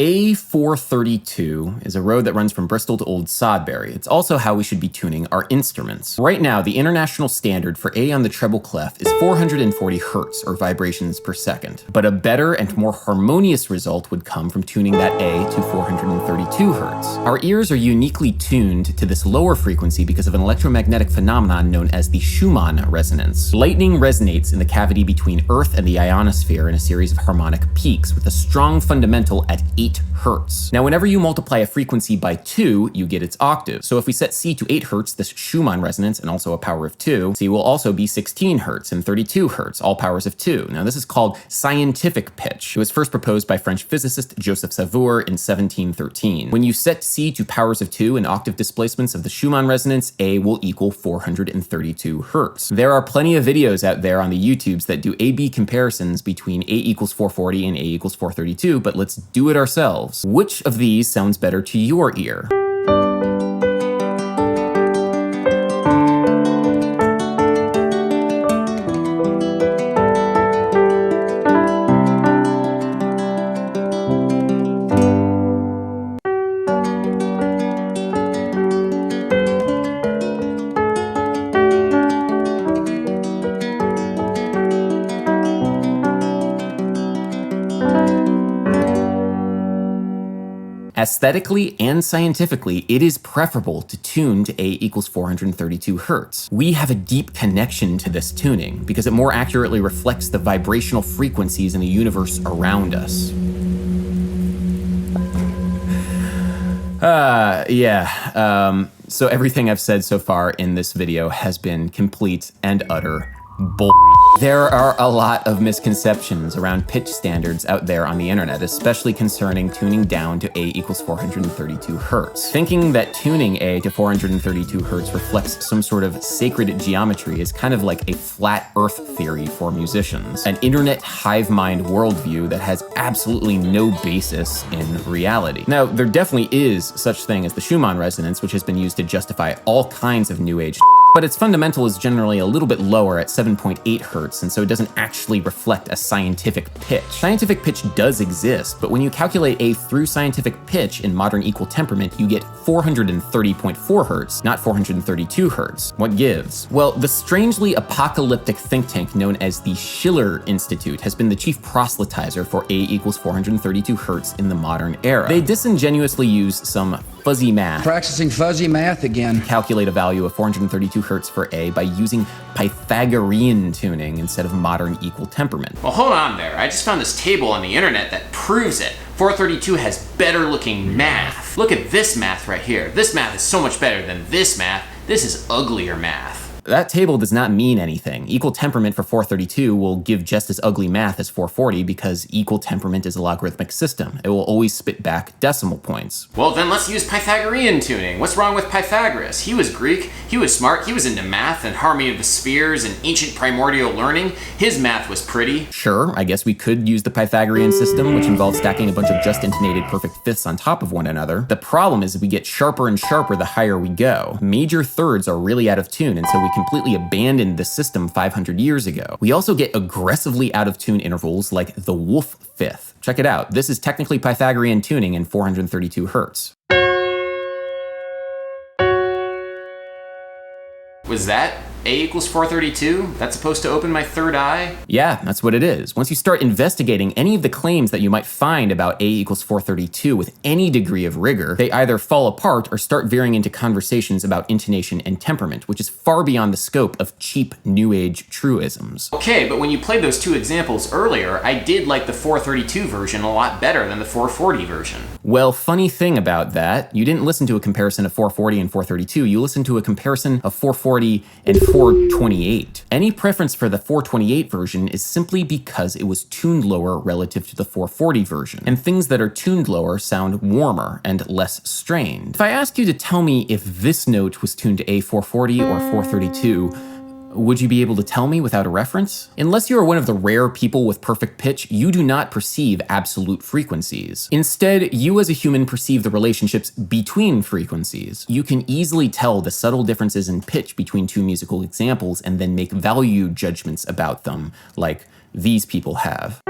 A432 is a road that runs from Bristol to Old Sodbury. It's also how we should be tuning our instruments. Right now, the international standard for A on the treble clef is 440 hertz, or vibrations per second. But a better and more harmonious result would come from tuning that A to 432 hertz. Our ears are uniquely tuned to this lower frequency because of an electromagnetic phenomenon known as the Schumann resonance. Lightning resonates in the cavity between Earth and the ionosphere in a series of harmonic peaks, with a strong fundamental at 8 hertz. Now, whenever you multiply a frequency by 2, you get its octave. So if we set C to 8 hertz, this Schumann resonance, and also a power of 2, C will also be 16 hertz and 32 hertz, all powers of 2. Now, this is called scientific pitch. It was first proposed by French physicist Joseph Sauveur in 1713. When you set C to powers of 2 and octave displacements of the Schumann resonance, A will equal 432 hertz. There are plenty of videos out there on the YouTubes that do A-B comparisons between A equals 440 and A equals 432, but let's do it ourselves. Which of these sounds better to your ear? Aesthetically and scientifically, it is preferable to tune to A equals 432 hertz. We have a deep connection to this tuning because it more accurately reflects the vibrational frequencies in the universe around us. So everything I've said so far in this video has been complete and utter bull. There are a lot of misconceptions around pitch standards out there on the internet, especially concerning tuning down to A equals 432 hertz. Thinking that tuning A to 432 hertz reflects some sort of sacred geometry is kind of like a flat earth theory for musicians, an internet hive mind worldview that has absolutely no basis in reality. Now, there definitely is such thing as the Schumann resonance, which has been used to justify all kinds of new age, but its fundamental is generally a little bit lower at 7.8 hertz, and so it doesn't actually reflect a scientific pitch. Scientific pitch does exist, but when you calculate A through scientific pitch in modern equal temperament, you get 430.4 hertz, not 432 hertz. What gives? Well, the strangely apocalyptic think tank known as the Schiller Institute has been the chief proselytizer for A equals 432 hertz in the modern era. They disingenuously use some fuzzy math. Practicing fuzzy math again. Calculate a value of 432 hertz for A by using Pythagorean tuning instead of modern equal temperament. Well, hold on there. I just found this table on the internet that proves it. 432 has better looking math. Look at this math right here. This math is so much better than this math. This is uglier math. That table does not mean anything. Equal temperament for 432 will give just as ugly math as 440 because equal temperament is a logarithmic system. It will always spit back decimal points. Well, then let's use Pythagorean tuning. What's wrong with Pythagoras? He was Greek, he was smart, he was into math and harmony of the spheres and ancient primordial learning. His math was pretty. Sure, I guess we could use the Pythagorean system, which involves stacking a bunch of just intonated perfect fifths on top of one another. The problem is we get sharper and sharper the higher we go. Major thirds are really out of tune, and so we completely abandoned the system 500 years ago. We also get aggressively out of tune intervals like the wolf fifth. Check it out. This is technically Pythagorean tuning in 432 hertz. Was that A equals 432? That's supposed to open my third eye? Yeah, that's what it is. Once you start investigating any of the claims that you might find about A equals 432 with any degree of rigor, they either fall apart or start veering into conversations about intonation and temperament, which is far beyond the scope of cheap New Age truisms. Okay, but when you played those two examples earlier, I did like the 432 version a lot better than the 440 version. Well, funny thing about that, you didn't listen to a comparison of 440 and 432, you listened to a comparison of 440 and 428. Any preference for the 428 version is simply because it was tuned lower relative to the 440 version, and things that are tuned lower sound warmer and less strained. If I asked you to tell me if this note was tuned to A440 or 432, would you be able to tell me without a reference? Unless you are one of the rare people with perfect pitch, you do not perceive absolute frequencies. Instead, you as a human perceive the relationships between frequencies. You can easily tell the subtle differences in pitch between two musical examples and then make value judgments about them, like these people have.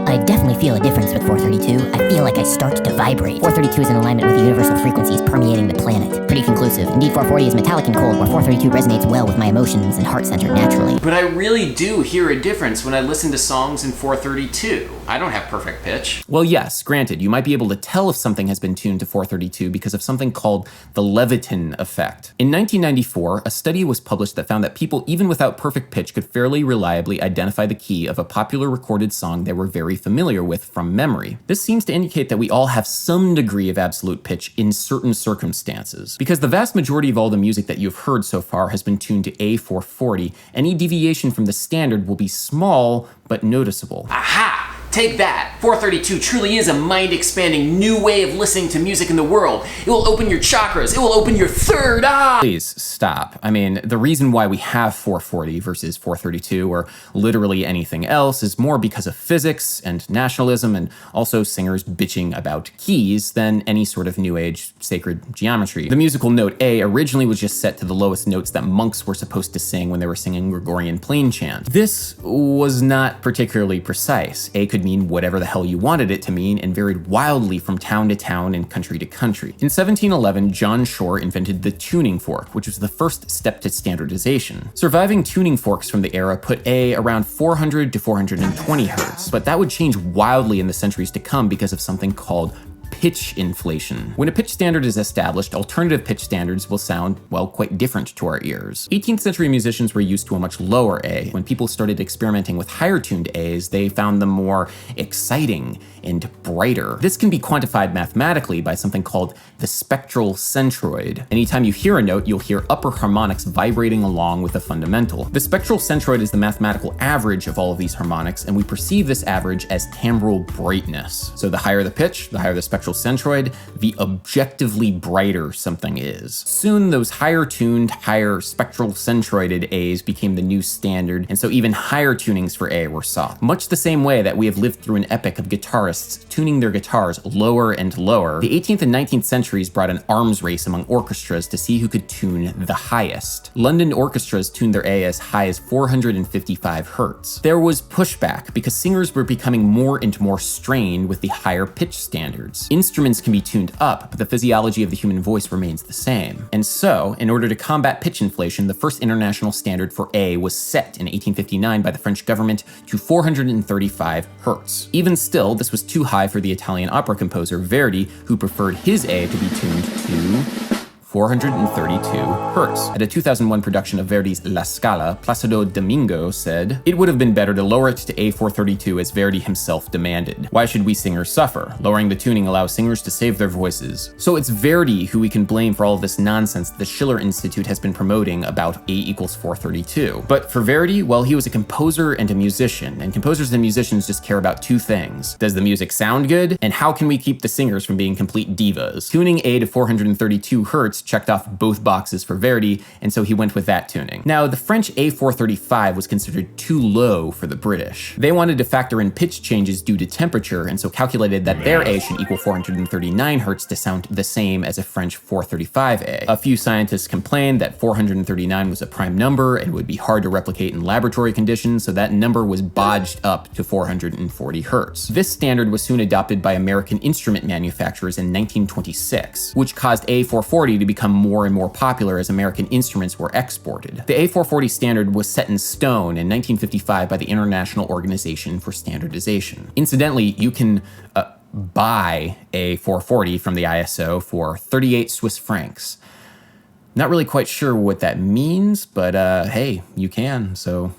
I I definitely feel a difference with 432. I feel like I start to vibrate. 432 is in alignment with the universal frequencies permeating the planet. Pretty conclusive. Indeed, 440 is metallic and cold, where 432 resonates well with my emotions and heart center naturally. But I really do hear a difference when I listen to songs in 432. I don't have perfect pitch. Well, yes, granted, you might be able to tell if something has been tuned to 432 because of something called the LEVITIN effect. In 1994, a study was published that found that people, even without perfect pitch, could fairly reliably identify the key of a popular recorded song they were very familiar with from memory. This seems to indicate that we all have some degree of absolute pitch in certain circumstances. Because the vast majority of all the music that you've heard so far has been tuned to A440, any deviation from the standard will be small but noticeable. Aha! Take that! 432 truly is a mind-expanding new way of listening to music in the world. It will open your chakras. It will open your third eye! Please stop. I mean, the reason why we have 440 versus 432 or literally anything else is more because of physics and nationalism and also singers bitching about keys than any sort of new age sacred geometry. The musical note A originally was just set to the lowest notes that monks were supposed to sing when they were singing Gregorian plain chant. This was not particularly precise. A could mean whatever the hell you wanted it to mean and varied wildly from town to town and country to country. In 1711, John Shore invented the tuning fork, which was the first step to standardization. Surviving tuning forks from the era put A around 400 to 420 hertz, but that would change wildly in the centuries to come because of something called pitch inflation. When a pitch standard is established, alternative pitch standards will sound, well, quite different to our ears. 18th century musicians were used to a much lower A. When people started experimenting with higher tuned A's, they found them more exciting and brighter. This can be quantified mathematically by something called the spectral centroid. Anytime you hear a note, you'll hear upper harmonics vibrating along with the fundamental. The spectral centroid is the mathematical average of all of these harmonics, and we perceive this average as timbral brightness. So the higher the pitch, the higher the spectral centroid, the objectively brighter something is. Soon those higher tuned, higher spectral centroided A's became the new standard, and so even higher tunings for A were sought. Much the same way that we have lived through an epic of guitarists tuning their guitars lower and lower, the 18th and 19th centuries brought an arms race among orchestras to see who could tune the highest. London orchestras tuned their A as high as 455 hertz. There was pushback because singers were becoming more and more strained with the higher pitch standards. Instruments can be tuned up, but the physiology of the human voice remains the same. And so, in order to combat pitch inflation, the first international standard for A was set in 1859 by the French government to 435 hertz. Even still, this was too high for the Italian opera composer Verdi, who preferred his A to be tuned to 432 hertz. At a 2001 production of Verdi's La Scala, Placido Domingo said, "It would have been better to lower it to A432 as Verdi himself demanded. Why should we singers suffer? Lowering the tuning allows singers to save their voices." So it's Verdi who we can blame for all of this nonsense the Schiller Institute has been promoting about A equals 432. But for Verdi, well, he was a composer and a musician, and composers and musicians just care about two things. Does the music sound good? And how can we keep the singers from being complete divas? Tuning A to 432 hertz checked off both boxes for Verdi, and so he went with that tuning. Now, the French A435 was considered too low for the British. They wanted to factor in pitch changes due to temperature, and so calculated that their A should equal 439 hertz to sound the same as a French 435A. A few scientists complained that 439 was a prime number and would be hard to replicate in laboratory conditions, so that number was bodged up to 440 hertz. This standard was soon adopted by American instrument manufacturers in 1926, which caused A440 to become more and more popular as American instruments were exported. The A440 standard was set in stone in 1955 by the International Organization for Standardization. Incidentally, you can buy A440 from the ISO for 38 Swiss francs. Not really quite sure what that means, but hey, you can, so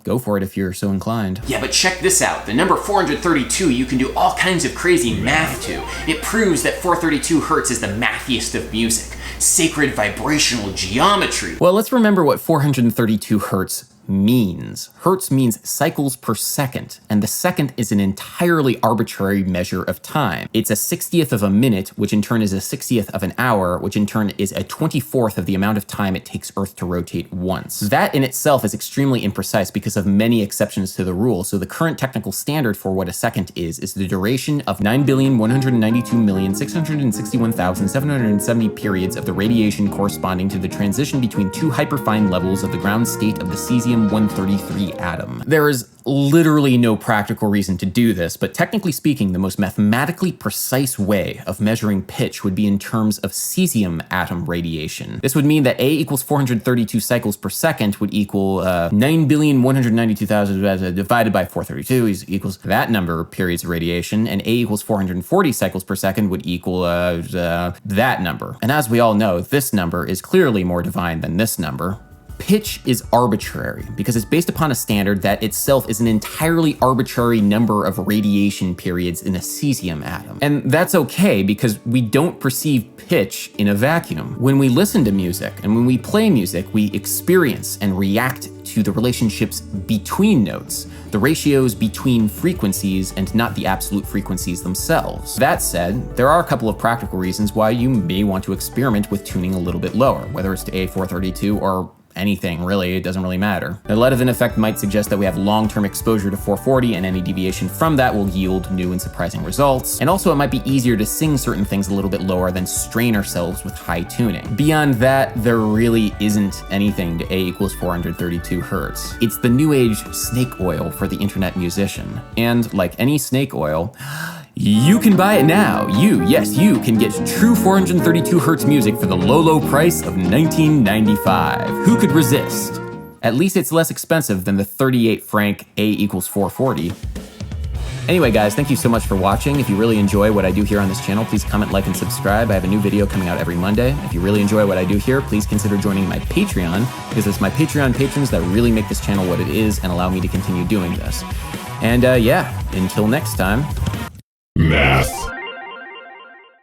go for it if you're so inclined. Yeah, but check this out. The number 432 you can do all kinds of crazy math to. It proves that 432 hertz is the mathiest of music. Sacred vibrational geometry. Well, let's remember what 432 hertz means. Hertz means cycles per second, and the second is an entirely arbitrary measure of time. It's a 60th of a minute, which in turn is a 60th of an hour, which in turn is a 24th of the amount of time it takes Earth to rotate once. That in itself is extremely imprecise because of many exceptions to the rule, so the current technical standard for what a second is the duration of 9,192,661,770 periods of the radiation corresponding to the transition between two hyperfine levels of the ground state of the cesium 133 atom. There is literally no practical reason to do this, but technically speaking, the most mathematically precise way of measuring pitch would be in terms of cesium atom radiation. This would mean that A equals 432 cycles per second would equal 9,192,000 divided by 432 equals that number of periods of radiation, and A equals 440 cycles per second would equal that number. And as we all know, this number is clearly more divine than this number. Pitch is arbitrary because it's based upon a standard that itself is an entirely arbitrary number of radiation periods in a cesium atom. And that's okay because we don't perceive pitch in a vacuum. When we listen to music and when we play music, we experience and react to the relationships between notes, the ratios between frequencies and not the absolute frequencies themselves. That said, there are a couple of practical reasons why you may want to experiment with tuning a little bit lower, whether it's to A432 or anything, really, it doesn't really matter. The LEVITIN effect might suggest that we have long-term exposure to 440, and any deviation from that will yield new and surprising results. And also, it might be easier to sing certain things a little bit lower than strain ourselves with high tuning. Beyond that, there really isn't anything to A equals 432 hertz. It's the new age snake oil for the internet musician. And like any snake oil, you can buy it now. Yes, you can get true 432 hertz music for the low price of $19.95. Who could resist? At least it's less expensive than the 38 franc A equals 440. Anyway guys, thank you so much for watching. If you really enjoy what I do here on this channel, please comment, like, and subscribe. I have a new video coming out every Monday. If you really enjoy what I do here, please consider joining my Patreon, because it's my Patreon patrons that really make this channel what it is and allow me to continue doing this. And yeah, until next time. Math.